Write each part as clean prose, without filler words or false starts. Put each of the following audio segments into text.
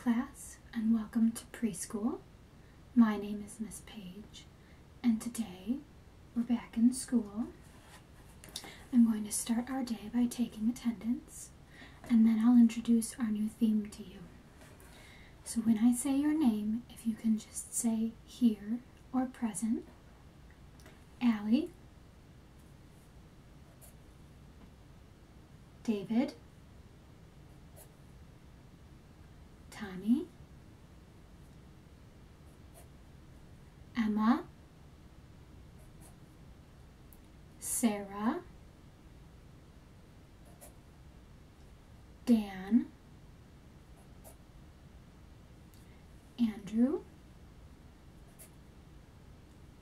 class, and welcome to preschool. My name is Miss Page, and today we're back in school. I'm going to start our day by taking attendance, and then I'll introduce our new theme to you. So when I say your name, if you can just say here or present. Allie, David, Tommy, Emma, Sarah, Dan, Andrew,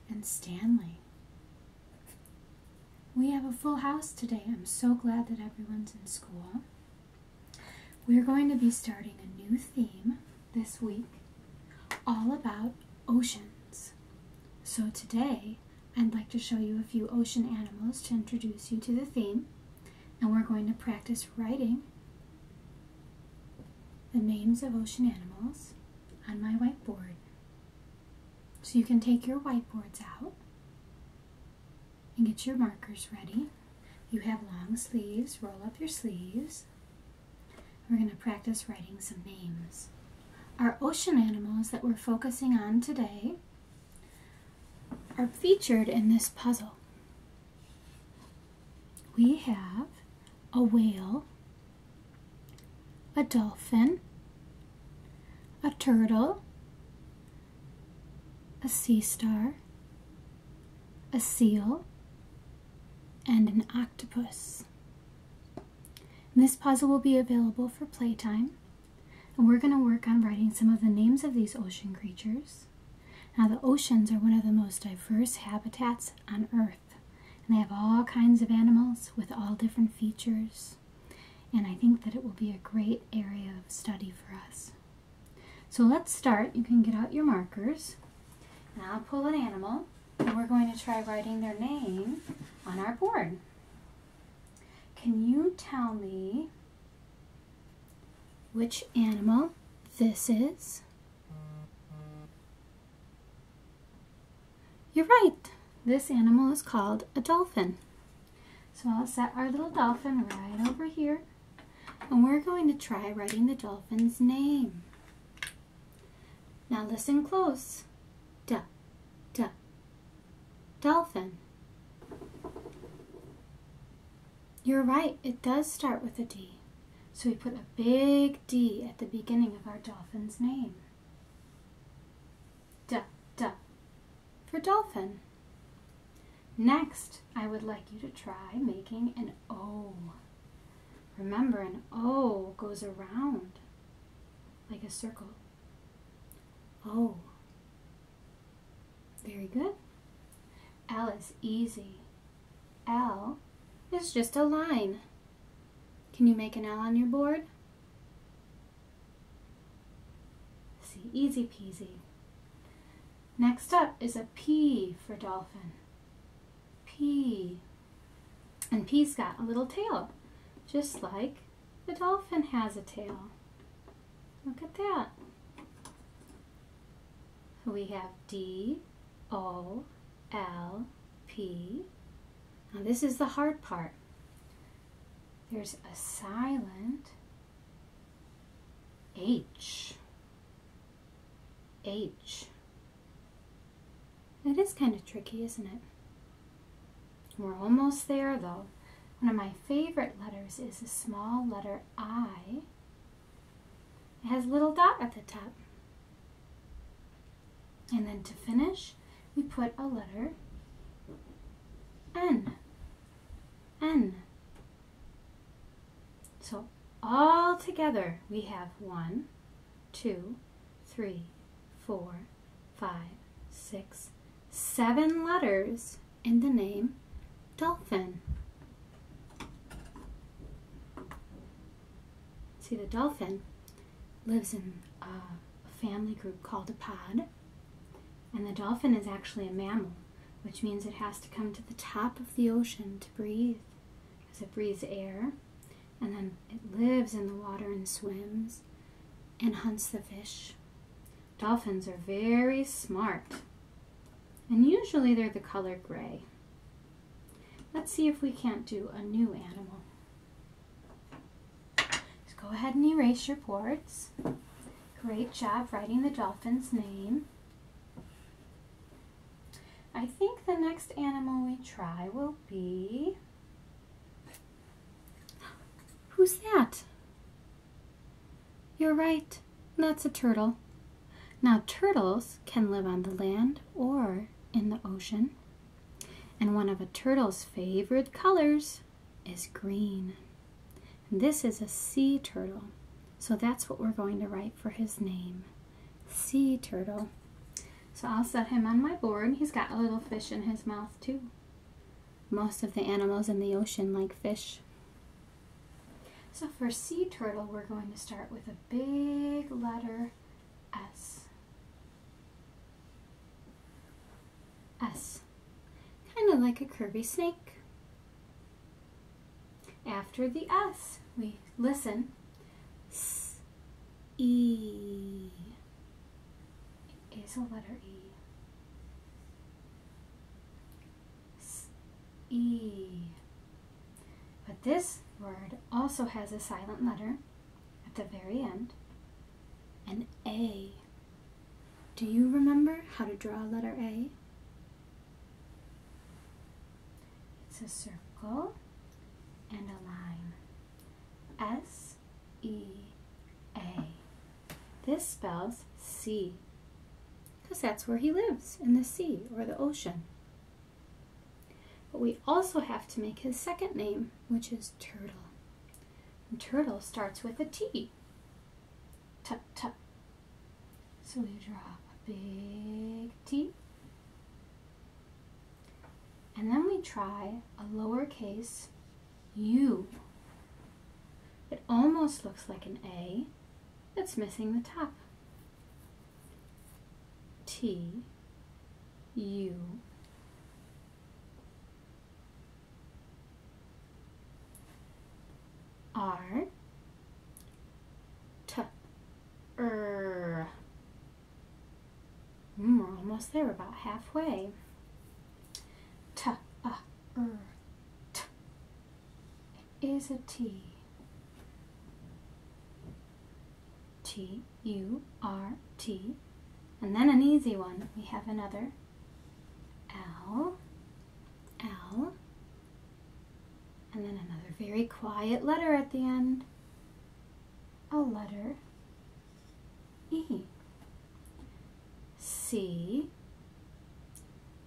and Stanley. We have a full house today. I'm so glad that everyone's in school. We're going to be starting a new theme this week, all about oceans. So today, I'd like to show you a few ocean animals to introduce you to the theme, and we're going to practice writing the names of ocean animals on my whiteboard. So you can take your whiteboards out and get your markers ready. You have long sleeves, roll up your sleeves. We're going to practice writing some names. Our ocean animals that we're focusing on today are featured in this puzzle. We have a whale, a dolphin, a turtle, a sea star, a seal, and an octopus. And this puzzle will be available for playtime, and we're going to work on writing some of the names of these ocean creatures. Now, the oceans are one of the most diverse habitats on Earth, and they have all kinds of animals with all different features, and I think that it will be a great area of study for us. So let's start. You can get out your markers, and I'll pull an animal, and we're going to try writing their name on our board. Can you tell me which animal this is? You're right. This animal is called a dolphin. So I'll set our little dolphin right over here, and we're going to try writing the dolphin's name. Now listen close. Dolphin. You're right, it does start with a D. So we put a big D at the beginning of our dolphin's name. For dolphin. Next, I would like you to try making an O. Remember, an O goes around like a circle. O. Very good. L is easy. L is just a line. Can you make an L on your board? See, easy peasy. Next up is a P for dolphin. P. And P's got a little tail, just like the dolphin has a tail. Look at that. So we have D, O, L, P. Now this is the hard part. There's a silent H. H. It is kind of tricky, isn't it? We're almost there though. One of my favorite letters is the small letter I. It has a little dot at the top. And then to finish, we put a letter N. N. So all together we have 1, 2, 3, 4, 5, 6, 7 letters in the name dolphin. See, the dolphin lives in a family group called a pod, and the dolphin is actually a mammal, which means it has to come to the top of the ocean to breathe, because it breathes air, and then it lives in the water and swims, and hunts the fish. Dolphins are very smart, and usually they're the color gray. Let's see if we can't do a new animal. Just go ahead and erase your boards. Great job writing the dolphin's name. I think the next animal we try will be... Who's that? You're right, that's a turtle. Now turtles can live on the land or in the ocean. And one of a turtle's favorite colors is green. This is a sea turtle. So that's what we're going to write for his name. Sea turtle. So I'll set him on my board. He's got a little fish in his mouth too. Most of the animals in the ocean like fish. So for sea turtle, we're going to start with a big letter S. S. Kind of like a curvy snake. After the S, we listen. S, E. It is a letter E. S, E. But this word also has a silent letter at the very end. An A. Do you remember how to draw a letter A? It's a circle and a line. S-E-A. This spells sea, because that's where he lives, in the sea or the ocean. But we also have to make his second name, which is turtle. And turtle starts with a T. T, T. So we draw a big T. And then we try a lowercase u. It almost looks like an A. It's missing the top. T, U. R, T, R. We're almost there, about halfway. T, R, T. It is a T. T, U, R, T. And then an easy one. We have another L, L. And then another very quiet letter at the end. A letter E. C,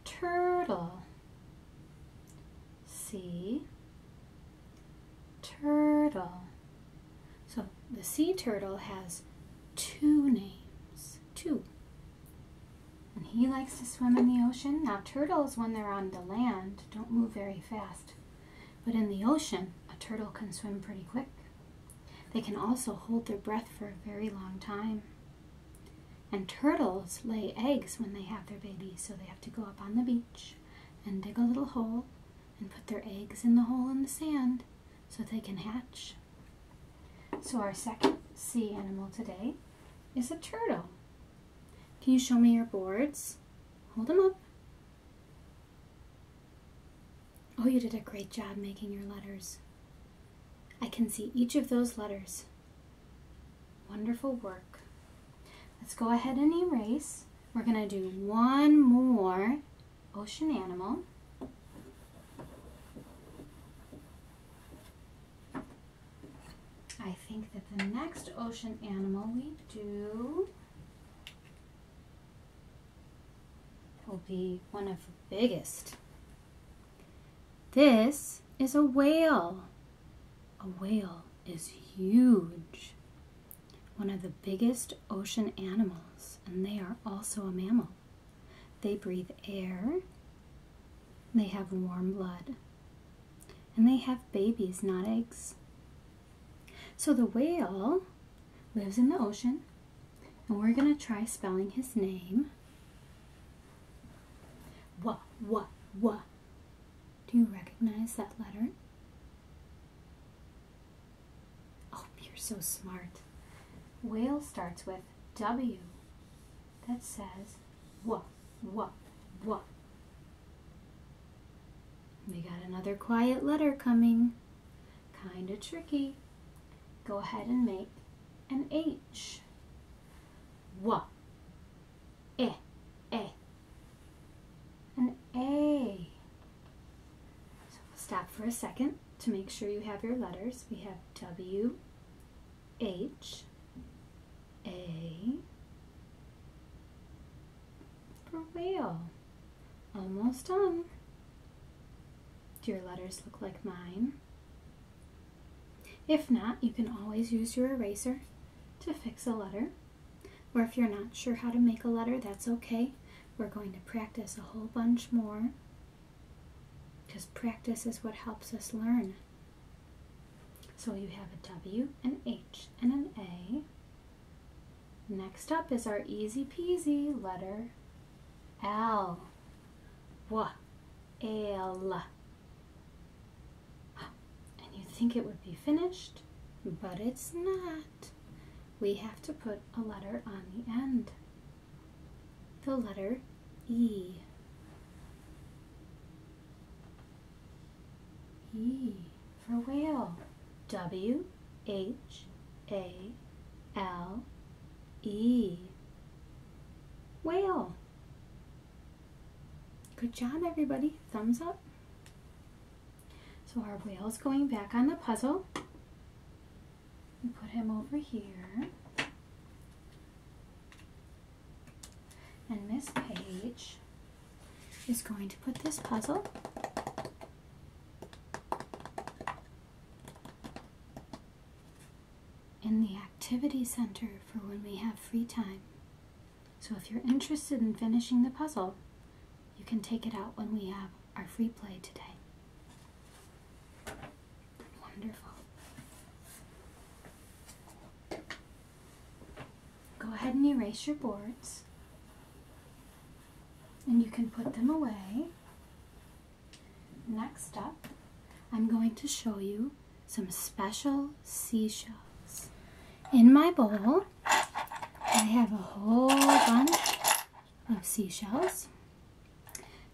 turtle. C, turtle. So the sea turtle has two names. Two. And he likes to swim in the ocean. Now turtles, when they're on the land, don't move very fast. But in the ocean, a turtle can swim pretty quick. They can also hold their breath for a very long time. And turtles lay eggs when they have their babies, so they have to go up on the beach and dig a little hole and put their eggs in the hole in the sand so they can hatch. So our second sea animal today is a turtle. Can you show me your boards? Hold them up. Oh, you did a great job making your letters. I can see each of those letters. Wonderful work. Let's go ahead and erase. We're going to do one more ocean animal. I think that the next ocean animal we do will be one of the biggest. This is a whale. A whale is huge. One of the biggest ocean animals, and they are also a mammal. They breathe air, they have warm blood, and they have babies, not eggs. So the whale lives in the ocean, and we're going to try spelling his name. Wa. Do you recognize that letter? Oh, you're so smart. whale starts with W. That says wha, wha, wha. We got another quiet letter coming. Kinda tricky. Go ahead and make an H. Wha, eh, eh. An A. So we'll stop for a second to make sure you have your letters. We have W, H, A, for whale. Almost done. Do your letters look like mine? If not, you can always use your eraser to fix a letter. Or if you're not sure how to make a letter, that's okay. We're going to practice a whole bunch more, because practice is what helps us learn. So you have a W, an H, and an A. Next up is our easy peasy letter L. Wha, L. And you think it would be finished, but it's not. We have to put a letter on the end. The letter E. E for whale. W, H, A, L, E. Whale. Good job, everybody. Thumbs up. So our whale's going back on the puzzle. We put him over here. And Miss Page is going to put this puzzle in the activity center for when we have free time. So if you're interested in finishing the puzzle, you can take it out when we have our free play today. Wonderful. Go ahead and erase your boards. And you can put them away. Next up, I'm going to show you some special seashells. In my bowl, I have a whole bunch of seashells.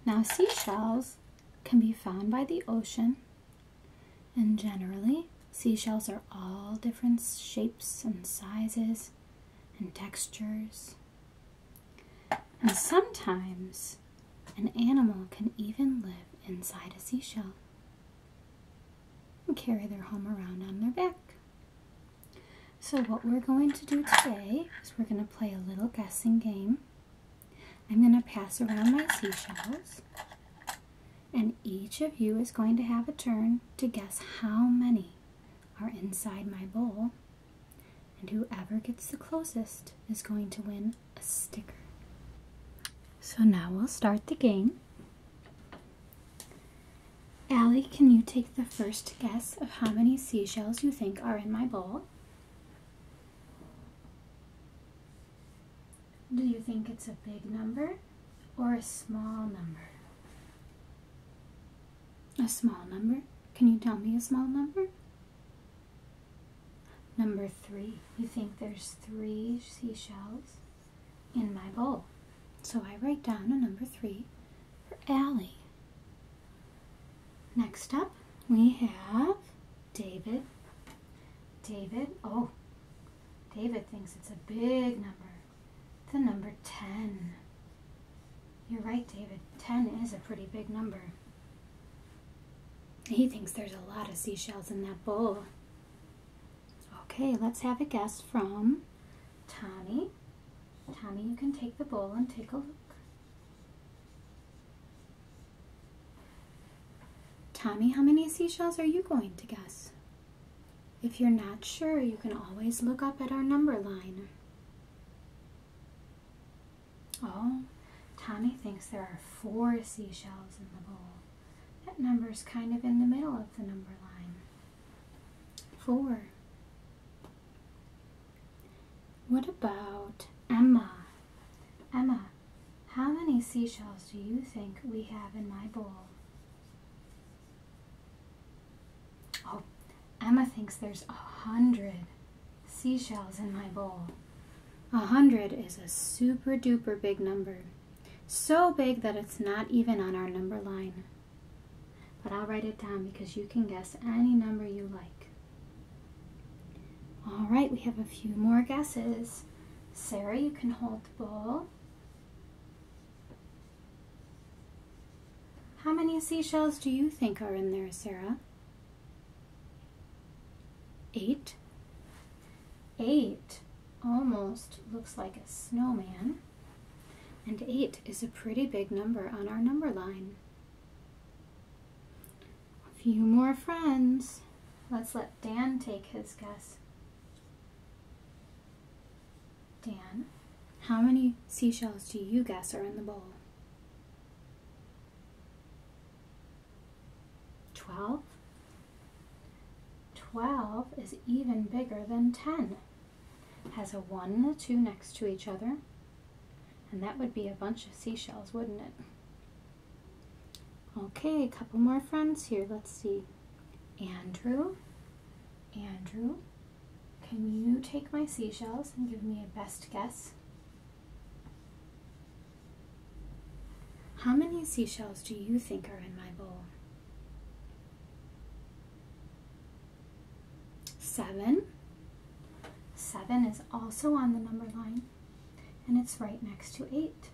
Now, seashells can be found by the ocean, and generally, seashells are all different shapes and sizes and textures. And sometimes an animal can even live inside a seashell and carry their home around on their back. So what we're going to do today is we're going to play a little guessing game. I'm going to pass around my seashells, and each of you is going to have a turn to guess how many are inside my bowl, and whoever gets the closest is going to win a sticker. So now we'll start the game. Allie, can you take the first guess of how many seashells you think are in my bowl? Do you think it's a big number or a small number? A small number? Can you tell me a small number? Number 3. You think there's 3 seashells in my bowl. So I write down a number 3 for Allie. Next up, we have David. David thinks it's a big number. The number 10. You're right, David. 10 is a pretty big number. He thinks there's a lot of seashells in that bowl. Okay, let's have a guess from Tommy. Tommy, you can take the bowl and take a look. Tommy, how many seashells are you going to guess? If you're not sure, you can always look up at our number line. Oh, Tommy thinks there are 4 seashells in the bowl. That number's kind of in the middle of the number line. 4. What about Emma? Emma, how many seashells do you think we have in my bowl? Oh, Emma thinks there's 100 seashells in my bowl. 100 is a super duper big number. So big that it's not even on our number line. But I'll write it down because you can guess any number you like. All right, we have a few more guesses. Sarah, you can hold the bowl. How many seashells do you think are in there, Sarah? 8. 8 almost looks like a snowman. And 8 is a pretty big number on our number line. A few more friends. Let's let Dan take his guess. Dan, how many seashells do you guess are in the bowl? 12? 12 is even bigger than 10. It has a 1 and a 2 next to each other. And that would be a bunch of seashells, wouldn't it? Okay, a couple more friends here. Let's see. Andrew. Andrew, can you take my seashells and give me a best guess? How many seashells do you think are in my bowl? 7. 7 is also on the number line. And it's right next to 8.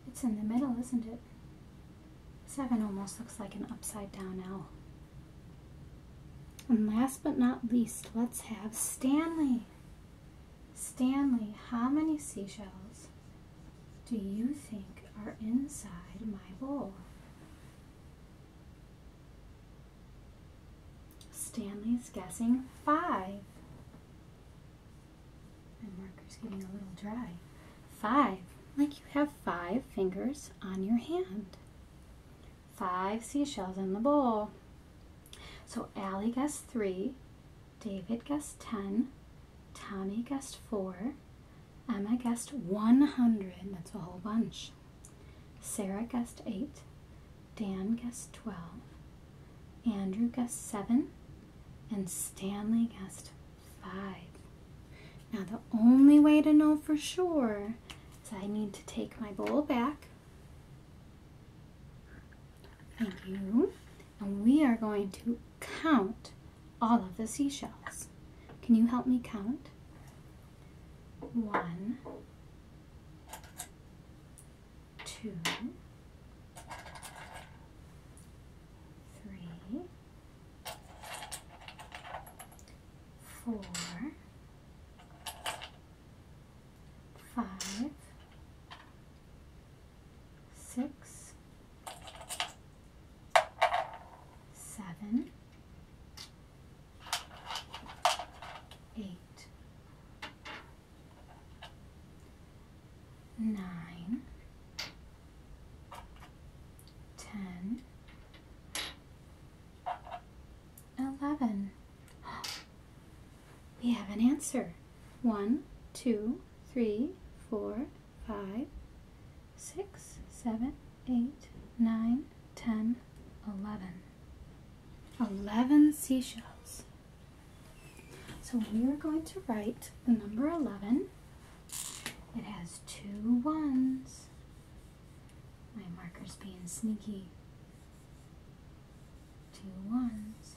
It's in the middle, isn't it? 7 almost looks like an upside down L. And last but not least, let's have Stanley. Stanley, how many seashells do you think are inside my bowl? Stanley's guessing 5. My marker's getting a little dry. 5, like you have 5 fingers on your hand. 5 seashells in the bowl. So Allie guessed 3, David guessed 10, Tommy guessed 4, Emma guessed 100, that's a whole bunch. Sarah guessed 8, Dan guessed 12, Andrew guessed 7, and Stanley guessed 5. Now the only way to know for sure is I need to take my bowl back. Thank you. And we are going to count all of the seashells. Can you help me count? 1, 2, 3, 4, 5, 6, 7, 8, 9, 10, 11. We have an answer. 1, 2, 3, 4, 5, 6, 7, 8, 9, 10, 11. 11 seashells. So we are going to write the number 11. It has 2 1s. My marker's being sneaky. 2 1s.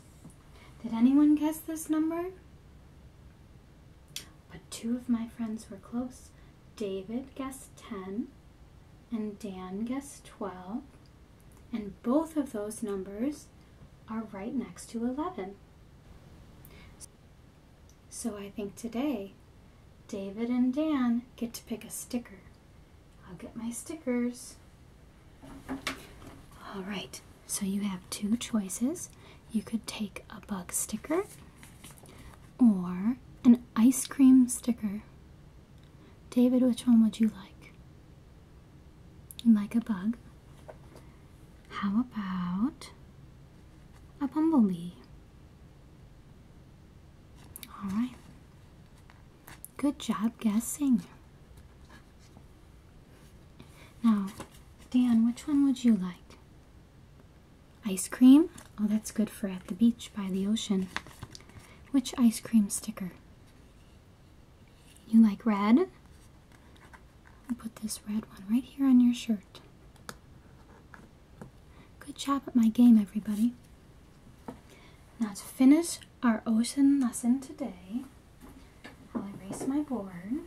Did anyone guess this number? But 2 of my friends were close. David guessed 10 and Dan guessed 12. And both of those numbers are right next to 11. So I think today, David and Dan get to pick a sticker. I'll get my stickers. All right, so you have 2 choices. You could take a bug sticker or an ice cream sticker. David, which one would you like? You like a bug? How about a bumblebee? All right. Good job guessing. Now, Dan, which one would you like? Ice cream? Oh, that's good for at the beach by the ocean. Which ice cream sticker? You like red? I'll put this red one right here on your shirt. Good job at my game, everybody. Now to finish our ocean lesson today, I'll erase my board.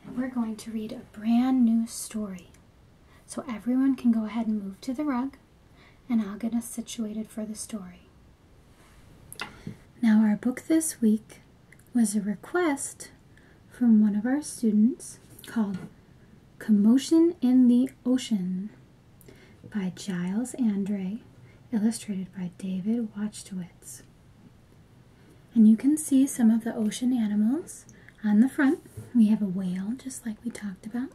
And we're going to read a brand new story. So everyone can go ahead and move to the rug, and I'll get us situated for the story. Now our book this week was a request from one of our students called Commotion in the Ocean by Giles Andre, illustrated by David Wachtowitz. And you can see some of the ocean animals on the front. We have a whale, just like we talked about.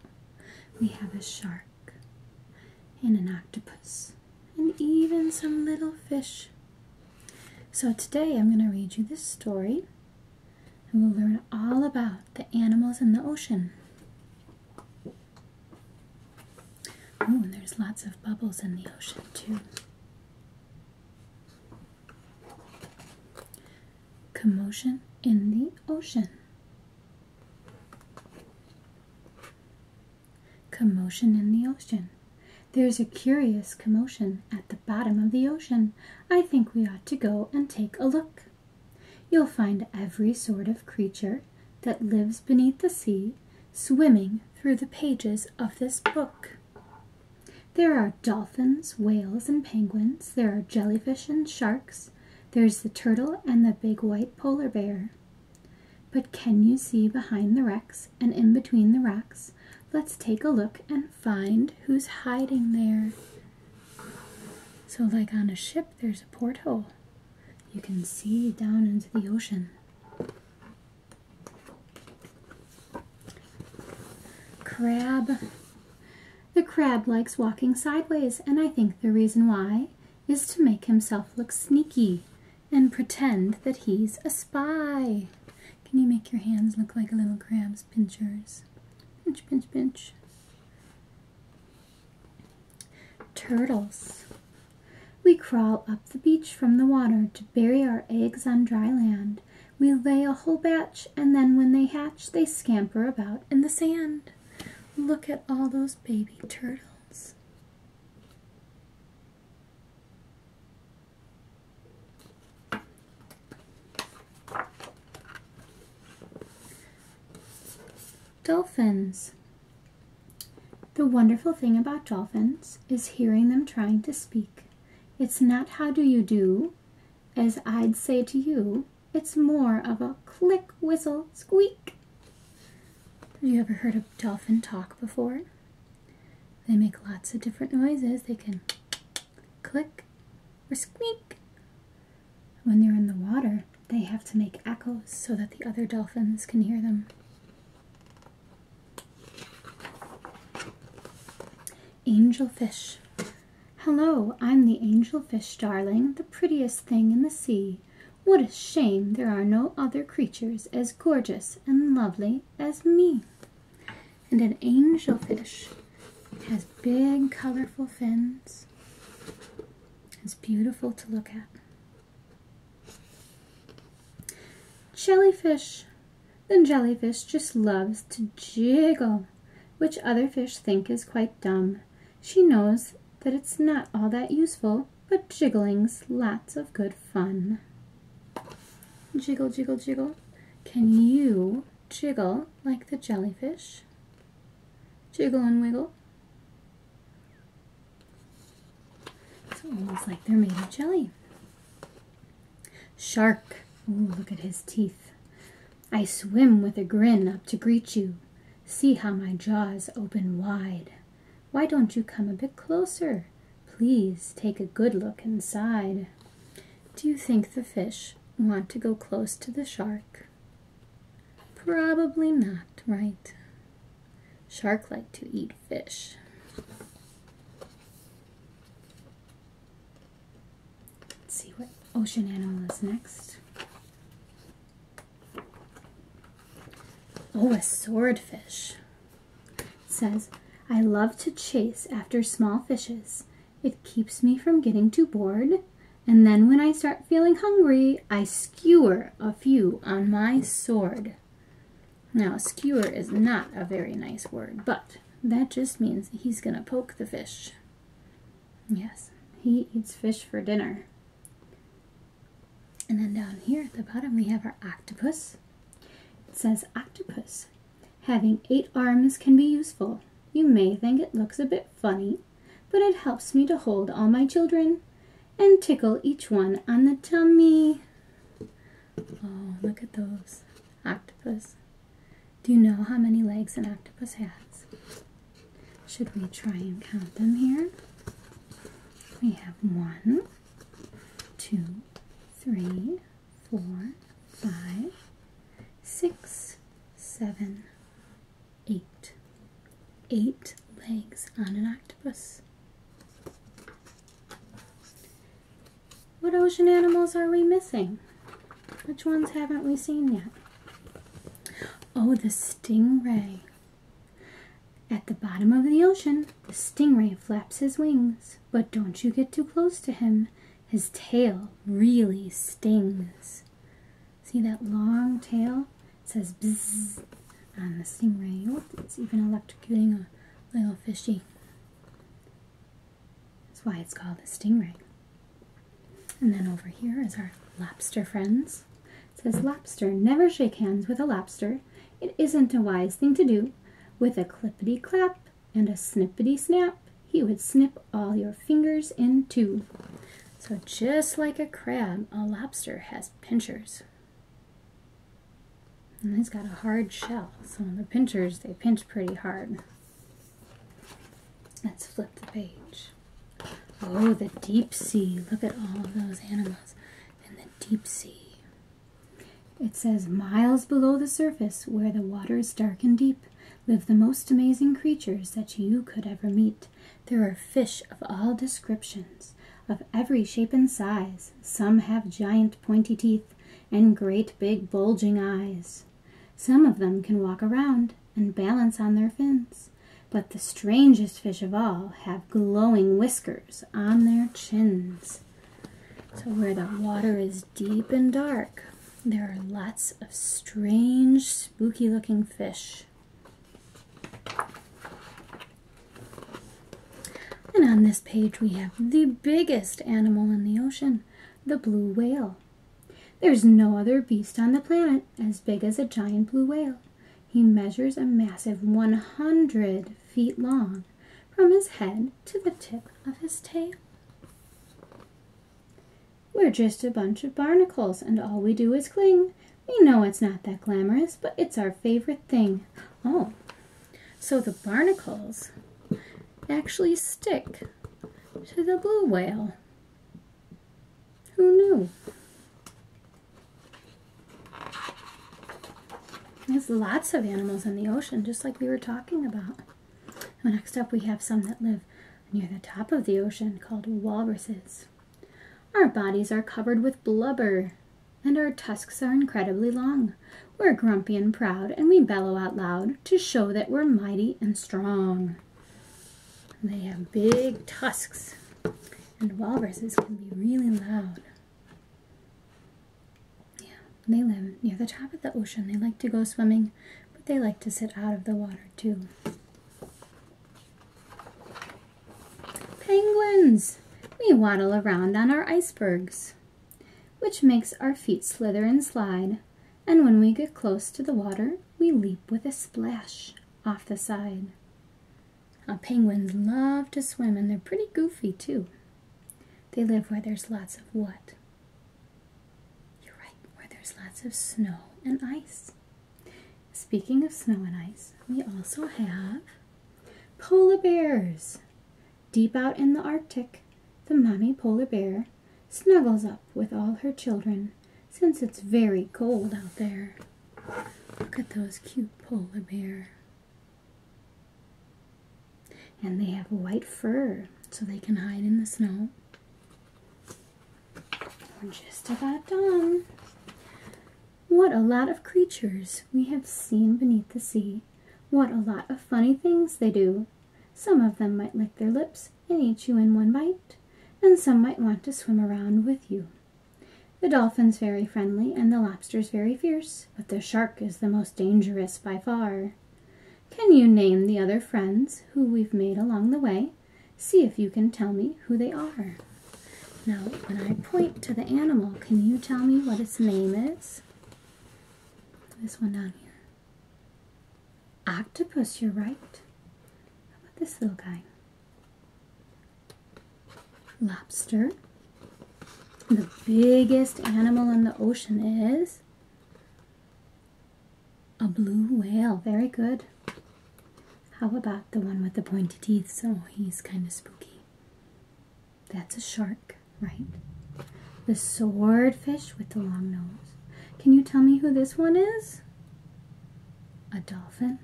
We have a shark and an octopus, and even some little fish. So today I'm going to read you this story, and we'll learn all about the animals in the ocean. Oh, and there's lots of bubbles in the ocean too. Commotion in the ocean. Commotion in the ocean. There's a curious commotion at the bottom of the ocean. I think we ought to go and take a look. You'll find every sort of creature that lives beneath the sea swimming through the pages of this book. There are dolphins, whales, and penguins. There are jellyfish and sharks. There's the turtle and the big white polar bear. But can you see behind the wrecks and in between the rocks? Let's take a look and find who's hiding there. So like on a ship, there's a porthole. You can see down into the ocean. Crab. The crab likes walking sideways, and I think the reason why is to make himself look sneaky and pretend that he's a spy. Can you make your hands look like a little crab's pinchers? Pinch, pinch, pinch. Turtles. We crawl up the beach from the water to bury our eggs on dry land. We lay a whole batch, and then when they hatch, they scamper about in the sand. Look at all those baby turtles. Dolphins. The wonderful thing about dolphins is hearing them trying to speak. It's not how do you do, as I'd say to you. It's more of a click, whistle, squeak. Have you ever heard a dolphin talk before? They make lots of different noises. They can click or squeak. When they're in the water, they have to make echoes so that the other dolphins can hear them. Angelfish. Hello, I'm the angelfish, darling, the prettiest thing in the sea. What a shame there are no other creatures as gorgeous and lovely as me. And an angelfish has big, colorful fins. It's beautiful to look at. Jellyfish. The jellyfish just loves to jiggle, which other fish think is quite dumb. She knows that it's not all that useful, but jiggling's lots of good fun. Jiggle, jiggle, jiggle. Can you jiggle like the jellyfish? Jiggle and wiggle. It's almost like they're made of jelly. Shark. Ooh, look at his teeth. I swim with a grin up to greet you. See how my jaws open wide. Why don't you come a bit closer? Please take a good look inside. Do you think the fish want to go close to the shark? Probably not, right? Shark like to eat fish. Let's see what ocean animal is next. Oh, a swordfish. It says, I love to chase after small fishes. It keeps me from getting too bored. And then when I start feeling hungry, I skewer a few on my sword. Now, skewer is not a very nice word, but that just means he's going to poke the fish. Yes, he eats fish for dinner. And then down here at the bottom we have our octopus. It says, octopus, having 8 arms can be useful. You may think it looks a bit funny, but it helps me to hold all my children and tickle each one on the tummy. Oh, look at those. Octopus. Do you know how many legs an octopus has? Should we try and count them here? We have 1, 2, 3, 4, 5, 6, 7, 8. 8 legs on an octopus. What ocean animals are we missing? Which ones haven't we seen yet? Oh, the stingray. At the bottom of the ocean, the stingray flaps his wings, but don't you get too close to him. His tail really stings. See that long tail? It says bzzz on the stingray. Oh, it's even electrocuting a little fishy. That's why it's called a stingray. And then over here is our lobster friends. It says, lobster, never shake hands with a lobster. It isn't a wise thing to do. With a clippity-clap and a snippity-snap, he would snip all your fingers in two. So just like a crab, a lobster has pinchers. And he's got a hard shell, so the pinchers, they pinch pretty hard. Let's flip the page. Oh, the deep sea. Look at all of those animals in the deep sea. It says, miles below the surface, where the water is dark and deep, live the most amazing creatures that you could ever meet. There are fish of all descriptions, of every shape and size. Some have giant pointy teeth and great big bulging eyes. Some of them can walk around and balance on their fins. But the strangest fish of all have glowing whiskers on their chins. So where the water is deep and dark, there are lots of strange, spooky-looking fish. And on this page we have the biggest animal in the ocean, the blue whale. There's no other beast on the planet as big as a giant blue whale. He measures a massive 100 feet long from his head to the tip of his tail. We're just a bunch of barnacles, and all we do is cling. We know it's not that glamorous, but it's our favorite thing. Oh, so the barnacles actually stick to the blue whale. Who knew? There's lots of animals in the ocean, just like we were talking about. Well, next up we have some that live near the top of the ocean called walruses. Our bodies are covered with blubber, and our tusks are incredibly long. We're grumpy and proud, and we bellow out loud to show that we're mighty and strong. They have big tusks, and walruses can be really loud. Yeah, they live near the top of the ocean. They like to go swimming, but they like to sit out of the water too. Penguins! We waddle around on our icebergs, which makes our feet slither and slide, and when we get close to the water, we leap with a splash off the side. Now, penguins love to swim, and they're pretty goofy too. They live where there's lots of what? You're right, where there's lots of snow and ice. Speaking of snow and ice, we also have polar bears. Deep out in the Arctic, the mommy polar bear snuggles up with all her children since it's very cold out there. Look at those cute polar bears. And they have white fur so they can hide in the snow. We're just about done. What a lot of creatures we have seen beneath the sea. What a lot of funny things they do. Some of them might lick their lips and eat you in one bite. and some might want to swim around with you. The dolphin's very friendly and the lobster's very fierce, but the shark is the most dangerous by far. Can you name the other friends who we've made along the way? See if you can tell me who they are. Now, when I point to the animal, can you tell me what its name is? This one down here. Octopus, you're right. How about this little guy? Lobster. The biggest animal in the ocean is a blue whale. Very good. How about the one with the pointy teeth? So he's kind of spooky. That's a shark, right? The swordfish with the long nose. Can you tell me who this one is? A dolphin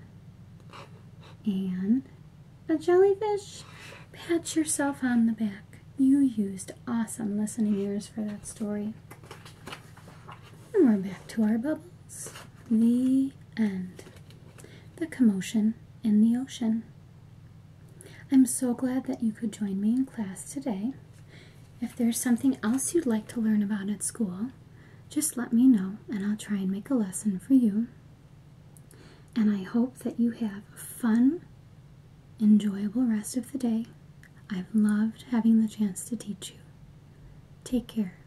and a jellyfish. Pat yourself on the back. You used awesome listening ears for that story. And we're back to our bubbles. The end. The commotion in the ocean. I'm so glad that you could join me in class today. If there's something else you'd like to learn about at school, just let me know and I'll try and make a lesson for you. And I hope that you have a fun, enjoyable rest of the day. I've loved having the chance to teach you. Take care.